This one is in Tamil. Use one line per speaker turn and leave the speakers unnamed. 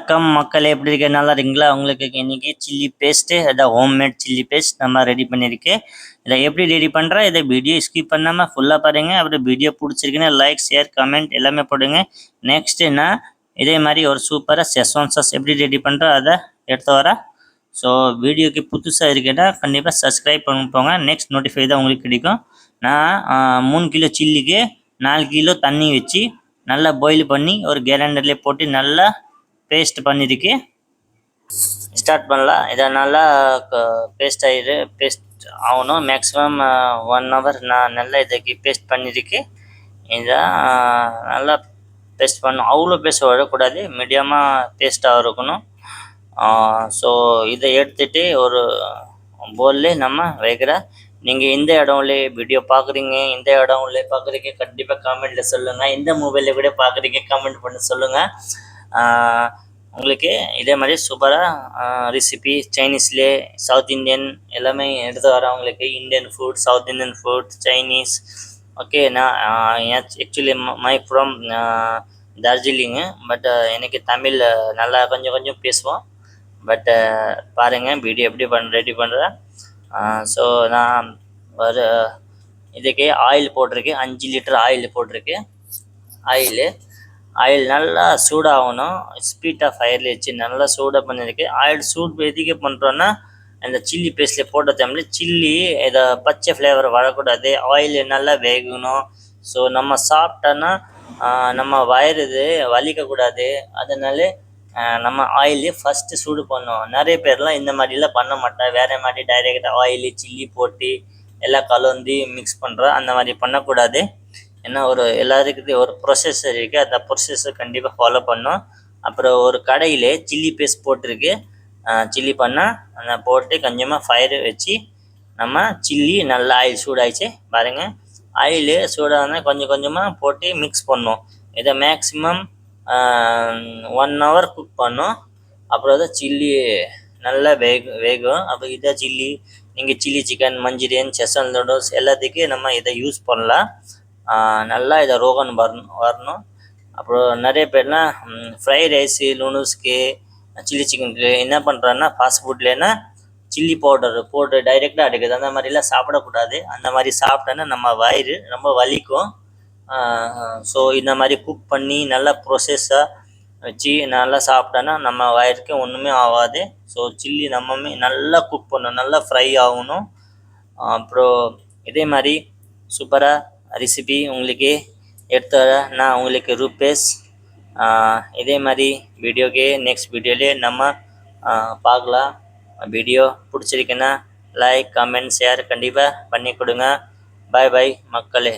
வணக்கம் மக்களே, எப்படி இருக்க? நல்லா இருக்கீங்களா? உங்களுக்கு இன்னைக்கு சில்லி பேஸ்ட்டு, அதான் ஹோம்மேட் சில்லி பேஸ்ட் நம்ம ரெடி பண்ணியிருக்கேன். இதை எப்படி ரெடி பண்ணுறேன், இதை வீடியோ ஸ்கிப் பண்ணாமல் ஃபுல்லாக பாருங்க. அப்புறம் வீடியோ பிடிச்சிருக்குன்னா லைக், ஷேர், கமெண்ட் எல்லாமே போடுங்க. நெக்ஸ்ட்டு நான் இதே மாதிரி ஒரு சூப்பராக செஸ்வான் சாஸ் எப்படி ரெடி பண்ணுறேன் அதை எடுத்து வரேன். ஸோ வீடியோக்கு புதுசாக இருக்கேன்னா கண்டிப்பாக சப்ஸ்கிரைப் பண்ணி போங்க. நெக்ஸ்ட் நோட்டிஃபை தான் உங்களுக்கு கிடைக்கும். நான் 3 கிலோ சில்லிக்கு 4 கிலோ தண்ணி வச்சு நல்லா பாயில் பண்ணி ஒரு கிரைண்டர்லேயே போட்டு நல்லா பேஸ்ட் பண்ணிருக்கு. ஸ்டார்ட் பண்ணலாம். இதை நல்லா பேஸ்ட் ஆகணும். மேக்ஸிமம் 1 hour நான் நல்லா இதுக்கு பேஸ்ட் பண்ணியிருக்கு. இதை நல்லா பேஸ்ட் பண்ணணும். அவ்வளோ பேஸ்ட் வரக்கூடாது, மீடியமாக பேஸ்ட்டாக இருக்கணும். ஸோ இதை எடுத்துகிட்டு ஒரு பவுல்லே நம்ம வைக்கிற. நீங்கள் இந்த இடம்ல வீடியோ பார்க்குறீங்க, இந்த இடம்ல பார்க்குறீங்க, கண்டிப்பாக கமெண்ட்டில் சொல்லுங்கள். இந்த மொபைலில் கூட பார்க்குறீங்க, கமெண்ட் பண்ணி சொல்லுங்கள். உங்களுக்கு இதே மாதிரி சூப்பராக ரெசிபி சைனீஸ்லே, சவுத் இந்தியன் எல்லாமே எடுத்து வரேன். உங்களுக்கு Indian food, south Indian food, Chinese. Okay, நான் ஆக்சுவலி மை ஃப்ரம் டார்ஜிலிங்கு. பட் எனக்கு தமிழ் நல்லா கொஞ்சம் கொஞ்சம் பேசுவோம். பட் பாருங்கள் வீடியோ எப்படி ரெடி பண்ணுறேன். ஸோ நான் ஒரு இதுக்கு ஆயில் போட்டிருக்கேன். 5 லிட்டர் ஆயில் போட்டிருக்கேன். ஆயில் நல்லா சூடாகணும். ஸ்பீட் ஆஃப் ஃபயரில் வச்சு நல்லா சூடாக பண்ணியிருக்கேன். ஆயில் சூடு எதுக்கு பண்ணுறோன்னா, அந்த சில்லி பேஸ்ட்டில் போட்ட டைமில் சில்லி இதை பச்சை ஃப்ளேவர் வரக்கூடாது. ஆயில் நல்லா வேகணும். ஸோ நம்ம சாப்பிட்டோன்னா நம்ம வயிறு இது வலிக்கக்கூடாது. அதனால நம்ம ஆயிலே ஃபஸ்ட்டு சூடு பண்ணோம். நிறைய பேர்லாம் இந்த மாதிரிலாம் பண்ண மாட்டேன். வேறு மாதிரி டைரெக்டாக ஆயிலு சில்லி போட்டு எல்லாம் கலந்து மிக்ஸ் பண்ணுறோம். அந்த மாதிரி பண்ணக்கூடாது. ஏன்னா எல்லாருக்கிட்டே ஒரு ப்ரொசஸர் இருக்குது. அந்த ப்ரொசஸர் கண்டிப்பாக ஃபாலோ பண்ணோம். அப்புறம் ஒரு கடையில் சில்லி பேஸ்ட் போட்டிருக்கு. சில்லி பண்ணால் அதை போட்டு கொஞ்சமாக ஃபயர் வச்சு நம்ம சில்லி நல்லா ஆயில் சூடாகிடுச்சு பாருங்கள். ஆயில் சூடானால் கொஞ்சம் கொஞ்சமாக போட்டு மிக்ஸ் பண்ணோம். இதை மேக்ஸிமம் 1 hour குக் பண்ணோம். அப்புறம் தான் சில்லி நல்லா வேகும். அப்போ இதை சில்லி நீங்கள் chilli chicken, Manchurian, schezwan noodles எல்லாத்துக்கும் நம்ம இதை யூஸ் பண்ணலாம். நல்லா இதை ரோகன் வரணும். அப்புறம் நிறைய பேர்லாம் ஃப்ரைட் ரைஸு, நூடுல்ஸ்க்கு, சில்லி சிக்கனுக்கு என்ன பண்ணுறாங்கன்னா ஃபாஸ்ட் ஃபுட்லேன்னா சில்லி பவுடர் போட்டு டைரெக்டாக அடிக்குது. அந்த மாதிரிலாம் சாப்பிடக்கூடாது. அந்த மாதிரி சாப்பிட்டோன்னா நம்ம வயிறு ரொம்ப வலிக்கும். ஸோ இந்த மாதிரி குக் பண்ணி நல்லா ப்ரொசஸாக வச்சு நல்லா சாப்பிட்டோன்னா நம்ம வயிறுக்கு ஒன்றுமே ஆகாது. ஸோ சில்லி நம்ம நல்லா குக் பண்ணணும், நல்லா ஃப்ரை ஆகணும். அப்புறம் இதே மாதிரி சூப்பராக ரெசிபி உங்களுக்கு எடுத்து வர நான் உங்களுக்கு ரூபேஷ். இதே மாதிரி வீடியோக்கு நெக்ஸ்ட் வீடியோலே நம்ம பார்க்கலாம். வீடியோ பிடிச்சிருக்குன்னா லைக், கமெண்ட், ஷேர் கண்டிப்பாக பண்ணி கொடுங்க. பாய் பாய் மக்களே.